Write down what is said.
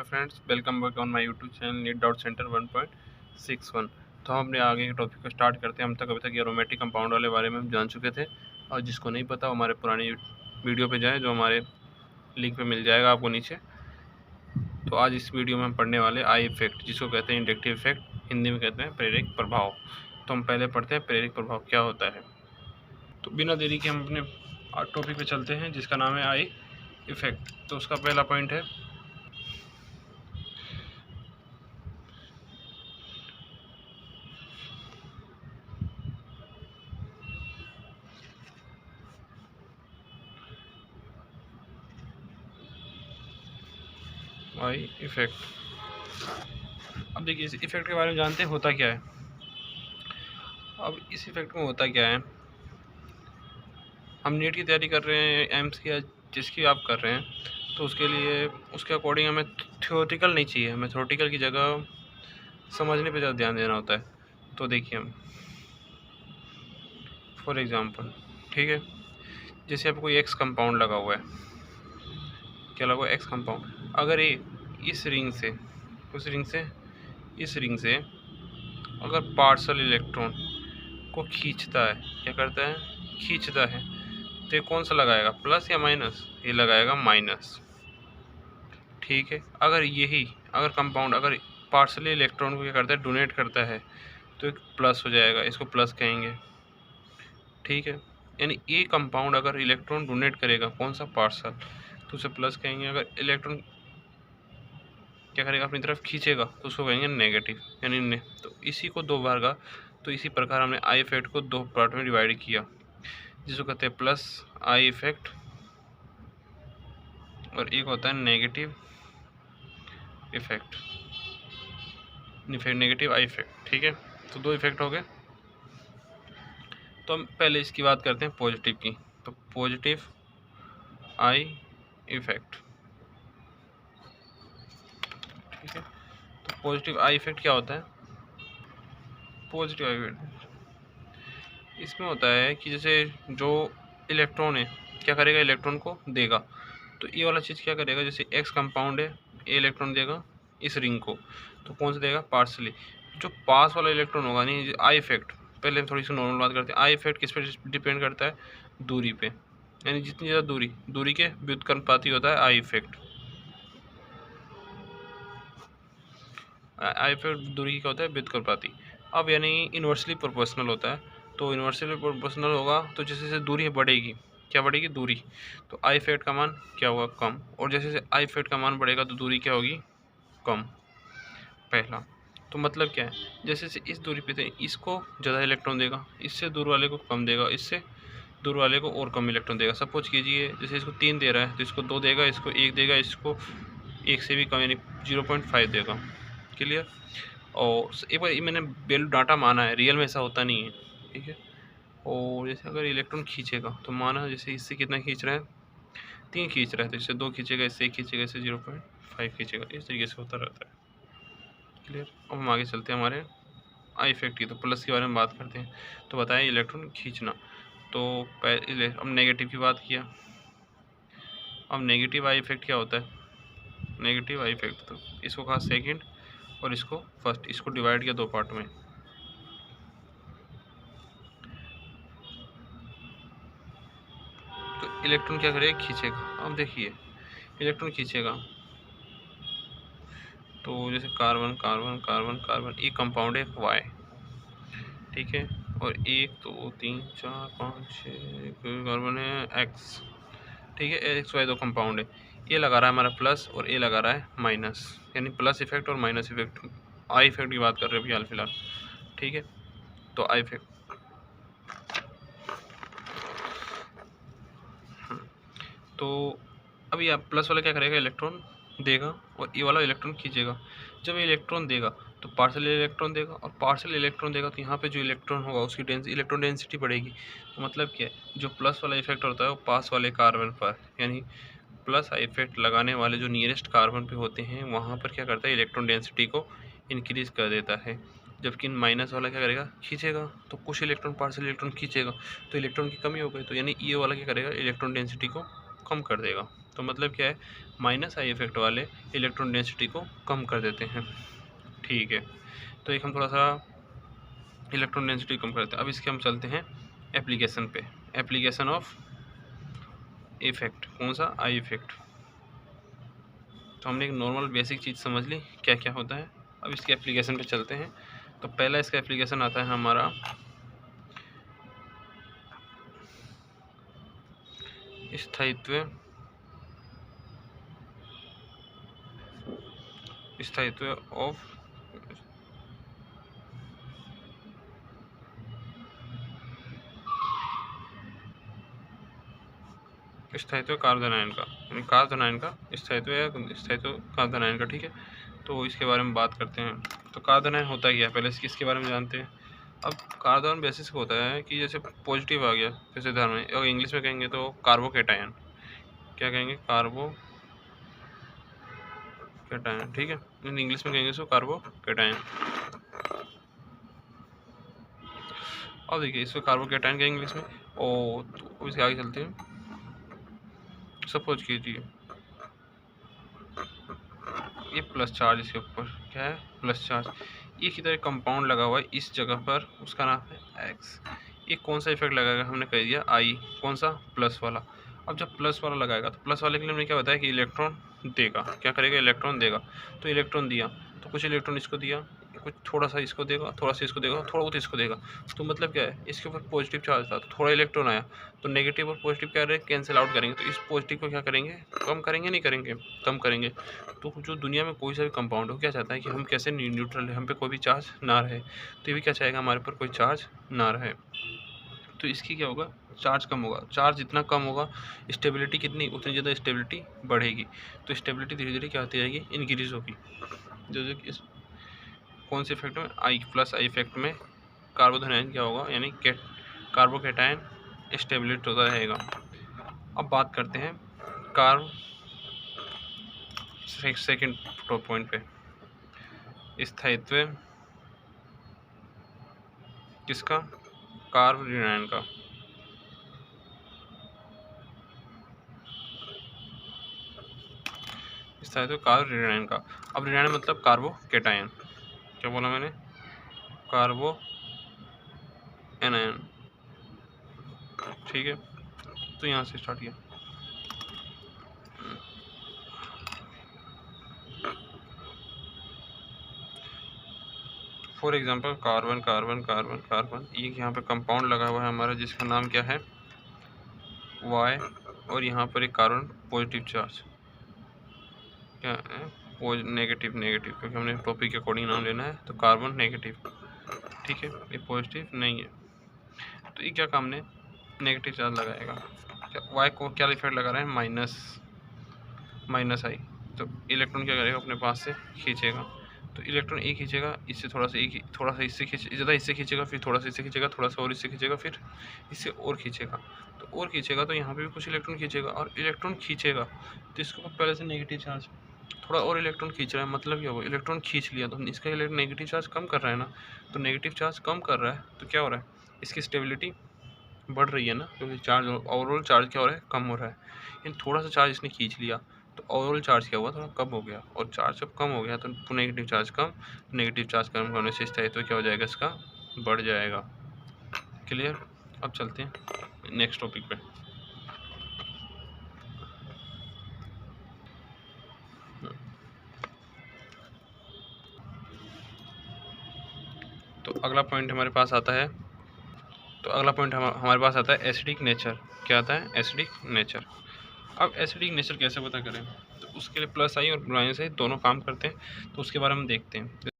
Hello friends, welcome back on my YouTube channel NEET doubt centre 1.61। तो हम अपने आगे के टॉपिक को स्टार्ट करते हैं। हम तक अभी तक एरोमेटिक कंपाउंड वाले बारे में हम जान चुके थे, और जिसको नहीं पता वो हमारे पुरानी वीडियो पे जाए, जो हमारे लिंक पे मिल जाएगा आपको नीचे। तो आज इस वीडियो में हम पढ़ने वाले आई इफेक्ट, जिसको कहते हैं इंडक्टिव इफेक्ट, हिंदी में कहते हैं प्रेरक प्रभाव। तो हम पहले पढ़ते हैं प्रेरक प्रभाव क्या होता है। तो बिना देरी के हम अपने टॉपिक पे चलते हैं, जिसका नाम है आई इफेक्ट। तो उसका पहला पॉइंट है आई इफेक्ट। अब देखिए, इस इफेक्ट के बारे में जानते हैं होता क्या है। अब इस इफेक्ट में होता क्या है, हम नीट की तैयारी कर रहे हैं, एम्स की या जिसकी आप कर रहे हैं, तो उसके लिए उसके अकॉर्डिंग हमें थ्योरेटिकल नहीं चाहिए, हमें थ्योरेटिकल की जगह समझने पे ज़्यादा ध्यान देना होता है। तो देखिए, हम फॉर एग्ज़ाम्पल, ठीक है, जैसे अब कोई एक्स कंपाउंड लगा हुआ है, क्या लगा हुआ है, एक्स कंपाउंड। अगर ये इस रिंग से उस रिंग से इस रिंग से अगर पार्शल इलेक्ट्रॉन को खींचता है, क्या करता है, खींचता है, तो ये कौन सा लगाएगा, प्लस या माइनस, ये लगाएगा माइनस। ठीक है, अगर कंपाउंड अगर पार्शली इलेक्ट्रॉन को क्या करता है, डोनेट करता है, तो एक प्लस हो जाएगा, इसको प्लस कहेंगे। ठीक है, यानी ये कंपाउंड अगर इलेक्ट्रॉन डोनेट करेगा, कौन सा, पार्शल, तो उसे प्लस कहेंगे। अगर इलेक्ट्रॉन क्या करेगा, अपनी तरफ खींचेगा, तो उसको कहेंगे नेगेटिव, यानी तो इसी को दो बार का, तो इसी प्रकार हमने आई इफेक्ट को दो पार्ट में डिवाइड किया, जिसको कहते हैं प्लस आई इफेक्ट, और एक होता है negative effect, negative I effect. ठीक है, तो दो इफेक्ट हो गए। तो हम पहले इसकी बात करते हैं पॉजिटिव की। तो पॉजिटिव आई इफेक्ट, ठीक है। तो पॉजिटिव आई इफेक्ट क्या होता है, पॉजिटिव आई इफेक्ट इसमें होता है कि जैसे जो इलेक्ट्रॉन है, क्या करेगा, इलेक्ट्रॉन को देगा। तो ये वाला चीज़ क्या करेगा, जैसे एक्स कंपाउंड है, ए इलेक्ट्रॉन देगा इस रिंग को, तो कौन सा देगा, पार्सली। जो पास वाला इलेक्ट्रॉन होगा, नहीं, आई इफेक्ट, पहले हम थोड़ी सी नॉर्मल बात करते हैं। आई इफेक्ट किस पे डिपेंड करता है, दूरी पे, यानी जितनी ज़्यादा दूरी के व्युत्क्रमानुपाती होता है आई इफेक्ट। आई इफेक्ट दूरी का होता है व्युत्क्रमानुपाती। अब यानी इन्वर्सली प्रोपोर्शनल होता है। तो इन्वर्सली प्रोपोर्शनल होगा, तो जैसे जैसे दूरी बढ़ेगी, क्या बढ़ेगी, दूरी, तो आई इफेक्ट का मान क्या होगा, कम। और जैसे जैसे आई इफेक्ट का मान बढ़ेगा, तो दूरी क्या होगी, कम। पहला तो मतलब क्या है, जैसे जैसे इस दूरी पे थे, इसको ज़्यादा इलेक्ट्रॉन देगा, इससे दूर वाले को कम देगा, इससे दूर वाले को और कम इलेक्ट्रॉन देगा। सपोज कीजिए, जैसे इसको 3 दे रहा है, तो इसको 2 देगा, इसको 1 देगा, इसको 1 से भी कम, यानी 0.5 देगा। क्लियर। और एक बार ये मैंने वैल्यू डाटा माना है, रियल में ऐसा होता नहीं है। ठीक है, और जैसे अगर इलेक्ट्रॉन खींचेगा, तो माना जैसे इससे कितना खींच रहा है, 3 खींच रहा है, तो इससे 2 खींचेगा, इससे 1 खींचेगा, इससे 0.5 खींचेगा, इस तरीके से होता रहता है। क्लियर। अब हम आगे चलते हैं हमारे आई इफेक्ट की। तो प्लस के बारे में बात करते हैं। तो बताएं इलेक्ट्रॉन खींचना। तो पहले हम नेगेटिव की बात किया। अब नेगेटिव आई इफेक्ट क्या होता है, नेगेटिव आई इफेक्ट, तो इसको कहा सेकंड और इसको फर्स्ट, इसको डिवाइड किया दो पार्ट में। तो इलेक्ट्रॉन क्या करेगा, खींचेगा। अब देखिए, इलेक्ट्रॉन खींचेगा, तो जैसे कार्बन कार्बन कार्बन कार्बन, एक कंपाउंड है वाई, ठीक है, और 1 2 3 4 5 6 कार्बन है एक्स, ठीक है, एक्स वाई दो कंपाउंड है। ये लगा रहा है हमारा प्लस, और ये लगा रहा है माइनस, यानी प्लस इफेक्ट और माइनस इफेक्ट। आई इफेक्ट की बात कर रहे हैं अभी हाल फिलहाल। ठीक है, तो आई इफेक्ट, तो अभी आप प्लस वाला क्या करेगा, इलेक्ट्रॉन देगा, और ये वाला इलेक्ट्रॉन खींचेगा। जब ये इलेक्ट्रॉन देगा, तो पार्शियल इलेक्ट्रॉन देगा, और पार्शियल इलेक्ट्रॉन देगा, तो यहाँ पे जो इलेक्ट्रॉन होगा उसकी इलेक्ट्रॉन डेंसिटी बढ़ेगी। तो मतलब क्या है, जो प्लस वाला इफेक्ट होता है वो पास वाले कार्बन पर, यानी प्लस आई इफेक्ट लगाने वाले जो नियरेस्ट कार्बन पे होते हैं, वहाँ पर क्या करता है, इलेक्ट्रॉन डेंसिटी को इंक्रीज कर देता है। जबकि माइनस वाला क्या करेगा, खींचेगा, तो कुछ इलेक्ट्रॉन पार्शियल इलेक्ट्रॉन खींचेगा, तो इलेक्ट्रॉन की कमी हो गई, तो यानी ये वाला क्या करेगा, इलेक्ट्रॉन डेंसिटी को कम कर देगा। तो मतलब क्या है, माइनस आई इफेक्ट वाले इलेक्ट्रॉन डेंसिटी को कम कर देते हैं। ठीक है, तो एक हम थोड़ा सा इलेक्ट्रॉन डेंसिटी कम करते हैं। अब इसके हम चलते हैं एप्लीकेशन पे, एप्लीकेशन ऑफ इफेक्ट। कौन सा? I effect. तो हमने एक नॉर्मल बेसिक चीज़ समझ ली क्या क्या होता है। अब इसके एप्लीकेशन पे चलते हैं। तो पहला इसका एप्लीकेशन आता है हमारा स्थायित्व ऑफ स्थायित्व कार्बन आयन का, यानी कार्बन आयन का स्थायित्व या स्थायित्व कार्बन आयन का। ठीक है, तो इसके बारे में बात करते हैं। तो कार्बन आयन होता क्या है, पहले इसके बारे में जानते हैं। अब कार्बन बेसिस होता है कि जैसे पॉजिटिव आ गया जैसे धर्म में, और इंग्लिश में कहेंगे तो कार्बोकेटायन। क्या कहेंगे? कार्बोकेटायन। ठीक है, इंग्लिश में कहेंगे इसको कार्बोकेटायन। अब देखिए इसको कार्बोकेटायन कहेंगे इंग्लिश में। और तो इसके आगे चलते हैं। सपोज कीजिए ये प्लस चार्ज, इसके ऊपर क्या है? Plus charge. ये की तरह कंपाउंड लगा हुआ है इस जगह पर, उसका नाम है एक्स। ये कौन सा इफेक्ट लगाएगा? हमने कह दिया आई। कौन सा? प्लस वाला। अब जब प्लस वाला लगाएगा तो प्लस वाले के लिए हमने क्या बताया कि इलेक्ट्रॉन देगा। क्या करेगा? इलेक्ट्रॉन देगा। तो इलेक्ट्रॉन दिया, तो कुछ इलेक्ट्रॉन इसको दिया, कुछ थोड़ा सा इसको देगा, थोड़ा सा इसको देगा, थोड़ा बहुत इसको देगा। तो मतलब क्या है, इसके ऊपर पॉजिटिव चार्ज था तो थोड़ा इलेक्ट्रॉन आया, तो नेगेटिव और पॉजिटिव क्या रहे? कैंसिल आउट करेंगे। तो इस पॉजिटिव को क्या करेंगे? कम करेंगे, नहीं करेंगे? कम करेंगे। तो जो दुनिया में कोई सा भी कंपाउंड हो, क्या चाहता है कि हम कैसे न्यूट्रल है, हम पे कोई भी चार्ज ना रहे। तो ये भी क्या चाहेगा? हमारे ऊपर कोई चार्ज ना रहे। तो इसकी क्या होगा? चार्ज कम होगा। चार्ज जितना कम होगा, स्टेबिलिटी कितनी, उतनी ज़्यादा स्टेबिलिटी बढ़ेगी। तो स्टेबिलिटी धीरे धीरे क्या होती जाएगी? इंक्रीज होगी। जो इस कौन से इफेक्ट में? आई प्लस आई इफेक्ट में कार्बोधन आयन क्या होगा, यानी कार्बोकेटायन स्टेबिलिट होता रहेगा। अब बात करते हैं सेकंड पॉइंट पे, स्थायित्व किसका? कार्बोधन आयन का। स्थायित्व कार्बोधन आयन का। अब ऋणायन मतलब कार्बोकेटायन। क्या बोला मैंने? कार्बो एनायन। ठीक है, तो यहाँ से स्टार्ट किया। For example carbon carbon carbon carbon, ये यहाँ पे कंपाउंड लगा हुआ है हमारा जिसका नाम क्या है? Y। और यहाँ पर एक कार्बन पॉजिटिव चार्ज, क्या है? नेगेटिव नेगेटिव, क्योंकि हमने टॉपिक के अकॉर्डिंग नाम लेना है। तो कार्बन नेगेटिव। ठीक है, ये पॉजिटिव नहीं है, तो ये क्या काम ने? नेगेटिव चार्ज लगाएगा। वाई को क्या इफेक्ट लगा रहे हैं? माइनस आई। तो इलेक्ट्रॉन क्या करेगा? अपने पास से खींचेगा। तो इलेक्ट्रॉन एक खींचेगा, इससे थोड़ा सा इससे ज़्यादा इससे खींचेगा, फिर थोड़ा सा इससे खींचेगा, थोड़ा सा और इससे खींचेगा, फिर इससे और खींचेगा। तो और खींचेगा तो यहाँ पे भी कुछ इलेक्ट्रॉन खींचेगा, और इलेक्ट्रॉन खींचेगा तो इसके ऊपर पहले से नेगेटिव चार्ज, थोड़ा और इलेक्ट्रॉन खींच रहा है, मतलब क्या होगा? इलेक्ट्रॉन खींच लिया तो इसका नेगेटिव चार्ज कम कर रहा है ना। तो नेगेटिव चार्ज कम कर रहा है तो क्या हो रहा है? इसकी स्टेबिलिटी बढ़ रही है ना, क्योंकि चार्ज, ओवरऑल चार्ज क्या हो रहा है? कम हो रहा है। लेकिन थोड़ा सा चार्ज इसने खींच लिया तो ओवरऑल चार्ज क्या हुआ? थोड़ा कम हो गया। और चार्ज जब कम हो गया तो नेगेटिव चार्ज कम, नेगेटिव चार्ज कम होने से स्थायित्व क्या हो जाएगा? इसका बढ़ जाएगा। क्लियर? अब चलते हैं नेक्स्ट टॉपिक पे। तो अगला पॉइंट हमारे पास आता है, हमारे पास आता है एसिडिक नेचर। क्या आता है? Acidic nature. अब एसिडिक नेचर कैसे पता करें? तो उसके लिए प्लस आई और माइनस आई दोनों काम करते हैं, तो उसके बारे में देखते हैं।